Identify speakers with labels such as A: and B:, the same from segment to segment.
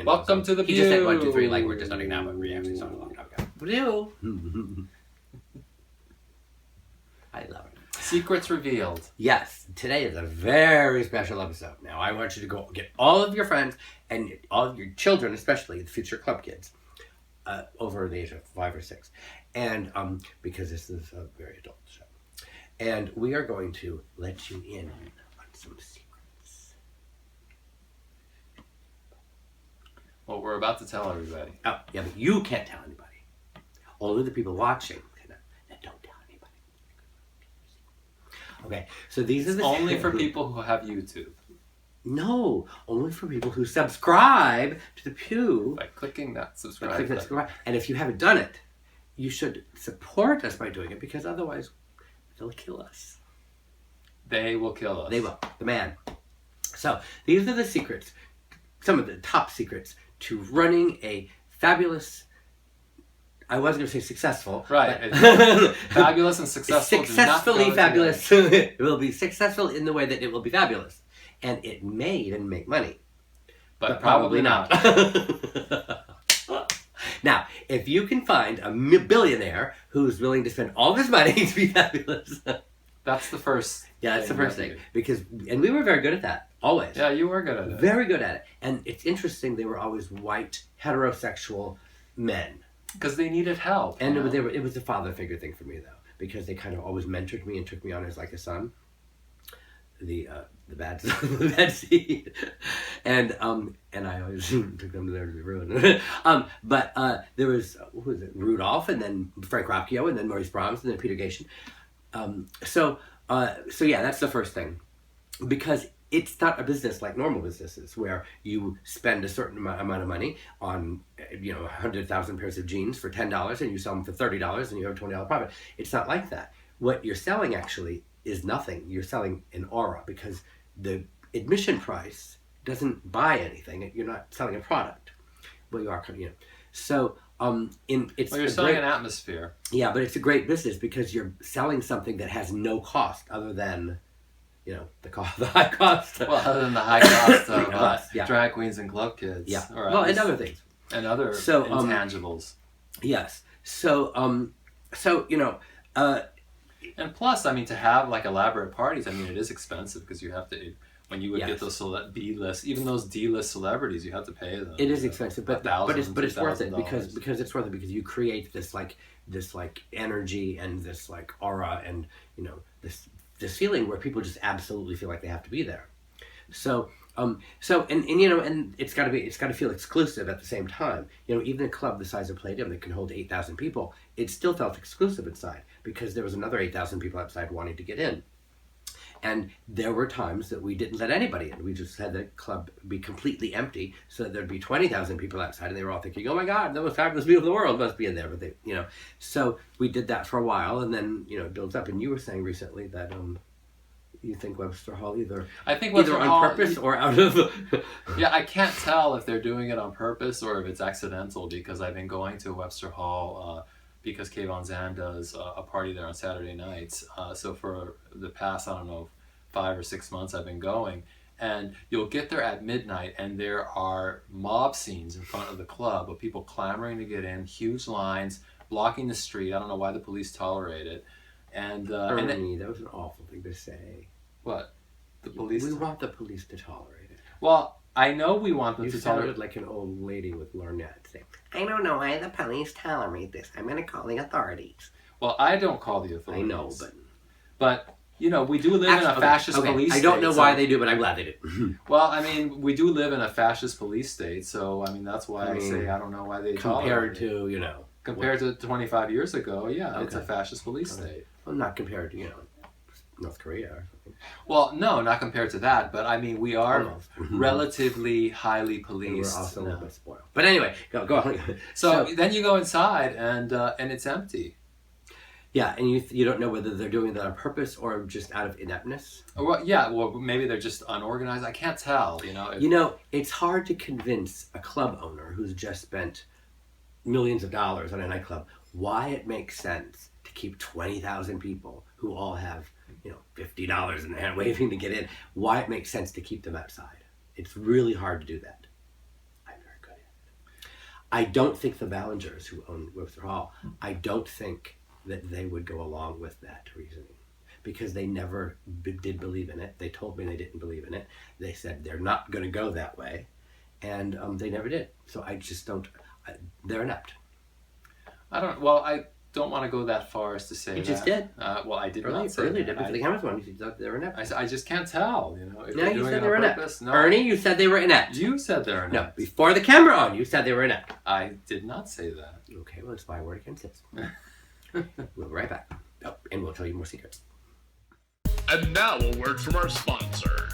A: Welcome to the
B: He just said
A: Peew.
B: 1, 2, 3, like we're just starting now, but we actually started a long time ago. Peew. I love it.
A: Secrets revealed.
B: Yes, today is a very special episode. Now, I want you to go get all of your friends and all of your children, especially the future club kids, over the age of 5 or 6, and because this is a very adult show, and we are going to let you in on some secrets.
A: Well, we're about to tell everybody.
B: Oh, yeah, but you can't tell anybody. Only the people watching can. Don't tell anybody. Okay, so these are the
A: Only for people who have YouTube.
B: No, only for people who subscribe to the Peew.
A: By clicking that subscribe
B: Click that
A: button.
B: subscribe. And if you haven't done it, you should support us by doing it, because otherwise they'll kill us.
A: They will kill us.
B: They will. The man. So these are the secrets, some of the top secrets to running a fabulous, I was going to say successful.
A: Right.
B: But
A: Fabulous and successful.
B: Successfully fabulous. It will be successful in the way that it will be fabulous. And it may even make money.
A: But probably not.
B: Now, if you can find a billionaire who's willing to spend all of his money to be fabulous.
A: That's the first.
B: Yeah, that's the first thing. And we were very good at that, always.
A: Yeah, you were good at it.
B: Very good at it. And it's interesting, they were always white, heterosexual men.
A: Because they needed help.
B: And it was a father figure thing for me, though, because they kind of always mentored me and took me on as like a son. The bad seed, and I always took them to their ruin. But there was, who was it? Rudolph, and then Frank Rocchio, and then Maurice Brahms, and then Peter Gatien. So yeah, that's the first thing, because it's not a business like normal businesses where you spend a certain amount of money on 100,000 pairs of jeans for $10 and you sell them for $30 and you have a $20 profit. It's not like that. What you're selling actually is nothing. You're selling an aura, because the admission price doesn't buy anything. You're not selling a product. Well, you are, So
A: you're selling an atmosphere.
B: Yeah, but it's a great business because you're selling something that has no cost other than, the high cost.
A: Well, other than the high cost of drag queens and club kids.
B: Yeah.
A: Or
B: well, and other things.
A: And other intangibles.
B: Yes. So,
A: and plus, I mean, to have like elaborate parties, I mean, it is expensive because you have to, when you would get those B-list, even those D-list celebrities, you have to pay them.
B: It is expensive, but it's worth it because it's worth it because you create this energy and this like aura and this feeling where people just absolutely feel like they have to be there. So it's got to feel exclusive at the same time. Even a club the size of Palladium that can hold 8,000 people, it still felt exclusive inside because there was another 8,000 people outside wanting to get in. And there were times that we didn't let anybody in. We just had the club be completely empty so that there'd be 20,000 people outside, and they were all thinking, "Oh my God, the most fabulous people in the world must be in there." But so we did that for a while, and then it builds up. And you were saying recently that you think Webster Hall either on purpose or out of
A: Yeah, I can't tell if they're doing it on purpose or if it's accidental, because I've been going to Webster Hall because Kayvon Zan does a party there on Saturday nights. So for the past, 5 or 6 months I've been going, and you'll get there at midnight and there are mob scenes in front of the club of people clamoring to get in, huge lines, blocking the street. I don't know why the police tolerate it. And
B: Ernie, that was an awful thing to say.
A: What? The police?
B: We want the police to tolerate it.
A: Well, I know we want them to tolerate it.
B: You sounded like an old lady with lorgnette saying, "I don't know why the police tolerate this. I'm going to call the authorities."
A: Well, I don't call the authorities.
B: I know,
A: but we do live in a fascist police state.
B: I don't know why they do, but I'm glad they do.
A: Well, I mean, we do live in a fascist police state, so I mean that's why I say I don't know why they
B: compared
A: tolerate
B: to
A: compared to 25 years ago. Yeah, it's a fascist police state.
B: Well, not compared to North Korea or something.
A: Well, no, not compared to that, but I mean we are relatively highly policed.
B: And we're also a little bit spoiled. But anyway, go on.
A: So then you go inside and it's empty.
B: Yeah, and you don't know whether they're doing that on purpose or just out of ineptness.
A: Well, maybe they're just unorganized. I can't tell.
B: It's hard to convince a club owner who's just spent millions of dollars on a nightclub why it makes sense to keep 20,000 people who all have $50 in their hand waving to get in. Why it makes sense to keep them outside. It's really hard to do that. I'm very good at it. I don't think the Ballingers, who own Webster Hall, I don't think that they would go along with that reasoning, because they never did believe in it. They told me they didn't believe in it. They said they're not going to go that way, and they never did. So I just don't. They're inept.
A: I don't want to go that far as to say
B: You
A: that.
B: just did.
A: Well, I did not say
B: Earlier
A: that.
B: did before the cameras on. You said they were inept.
A: I just can't tell. If
B: No,
A: they're
B: you
A: doing
B: said
A: it
B: they were
A: on
B: inept.
A: purpose. No,
B: Ernie, you said they were inept.
A: you said they're
B: No,
A: inept.
B: before the camera on, you said they were inept.
A: I did not say that.
B: Okay, well, it's my word against his. We'll be right back. Oh, and we'll tell you more secrets.
C: And now a word from our sponsor.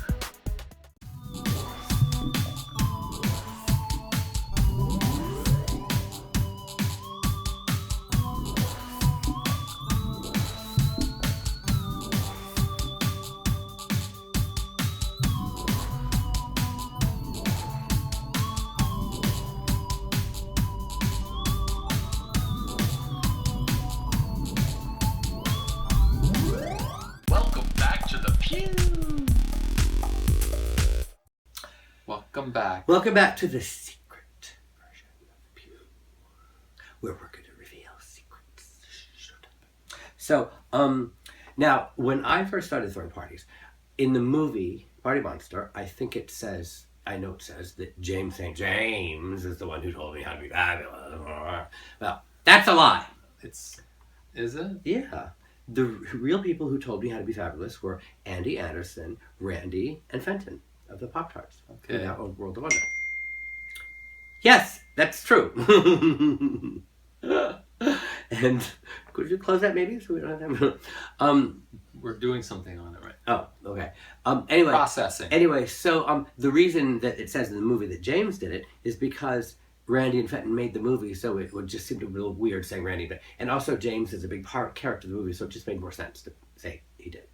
C: Welcome back to the Peeew.
A: Welcome back.
B: Welcome back to the secret version of Peew, where we're going to reveal secrets. So, now, when I first started throwing parties, in the movie Party Monster, I think it says, I know it says that James St. James is the one who told me how to be fabulous. Well, that's a lie.
A: Is it?
B: Yeah. The real people who told me how to be fabulous were Andy Anderson, Randy, and Fenton of the Pop-Tarts.
A: Okay.
B: Who now own World of Wonder. Yes, that's true. And could you close that maybe so we don't have time?
A: We're doing something on it right
B: Oh, okay. Anyway.
A: Processing.
B: Anyway, so the reason that it says in the movie that James did it is because Randy and Fenton made the movie, so it would just seem to be a little weird saying Randy. And also James is a big character of the movie, so it just made more sense to say he did,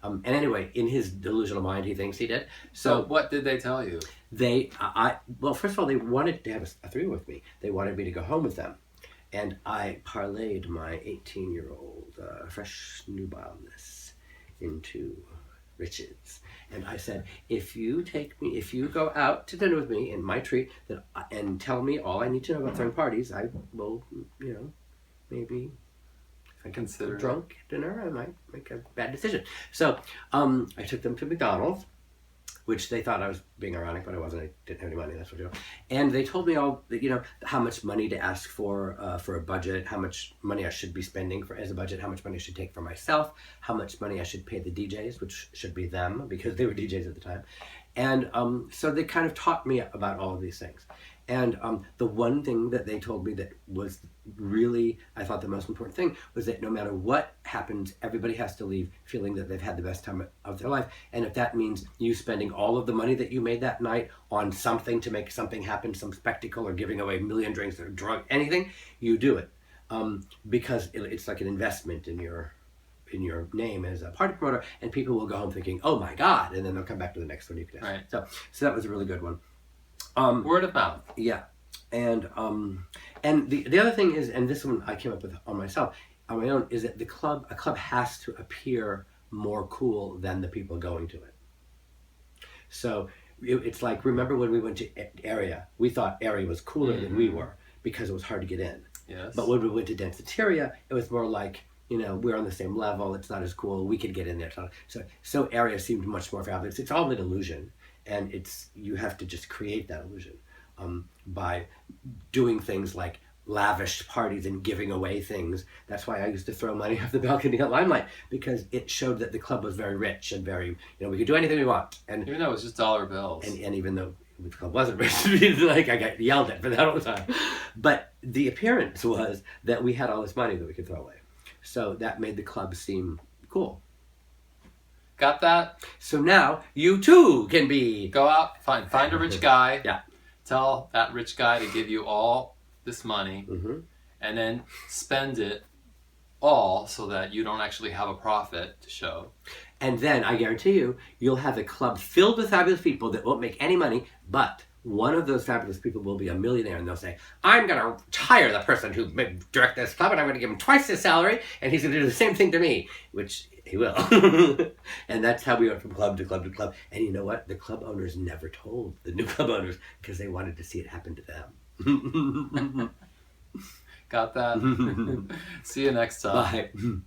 B: And anyway, in his delusional mind, he thinks he did.
A: So what did they tell you?
B: Well, first of all, they wanted to have a three with me. They wanted me to go home with them. And I parlayed my 18-year-old fresh newbornness into riches. And I said, if you go out to dinner with me in my treat and tell me all I need to know about throwing parties, I will, maybe if I
A: Consider
B: drunk at dinner, I might make a bad decision. So I took them to McDonald's, which they thought I was being ironic, but I wasn't. I didn't have any money, that's what you know. And they told me all, how much money to ask for a budget, how much money I should be spending as a budget, how much money I should take for myself, how much money I should pay the DJs, which should be them, because they were DJs at the time. And so they kind of taught me about all of these things. And the one thing that they told me that was really, I thought the most important thing, was that no matter what happens, everybody has to leave feeling that they've had the best time of their life. And if that means you spending all of the money that you made that night on something to make something happen, some spectacle, or giving away a million drinks or drug, anything, you do it. Because it's like an investment in your name as a party promoter, and people will go home thinking, oh my God, and then they'll come back to the next one you can ask.
A: Right.
B: So that was a really good one.
A: Word of mouth.
B: Yeah. And the other thing is, and this one I came up with on my own, is that a club has to appear more cool than the people going to it. So it's like, remember when we went to Area, we thought Area was cooler than we were because it was hard to get in.
A: Yes.
B: But when we went to Danceteria, it was more like, we're on the same level, it's not as cool, we could get in there. So Area seemed much more fabulous. It's all an illusion. And you have to just create that illusion by doing things like lavish parties and giving away things. That's why I used to throw money off the balcony at Limelight, because it showed that the club was very rich and very, we could do anything we want. And
A: even though it was just dollar bills.
B: And even though the club wasn't rich, like I got yelled at for that all the time. But the appearance was that we had all this money that we could throw away. So that made the club seem cool.
A: Got that?
B: So now you too can be.
A: Go out, find a rich guy.
B: Yeah.
A: Tell that rich guy to give you all this money,
B: Mm-hmm.
A: and then spend it all so that you don't actually have a profit to show.
B: And then I guarantee you'll have a club filled with fabulous people that won't make any money, but one of those fabulous people will be a millionaire, and they'll say, I'm going to hire the person who directed this club, and I'm going to give him twice his salary, and he's going to do the same thing to me, which he will. And that's how we went from club to club to club. And you know what? The club owners never told the new club owners, because they wanted to see it happen to them.
A: Got that? See you next time.
B: Bye.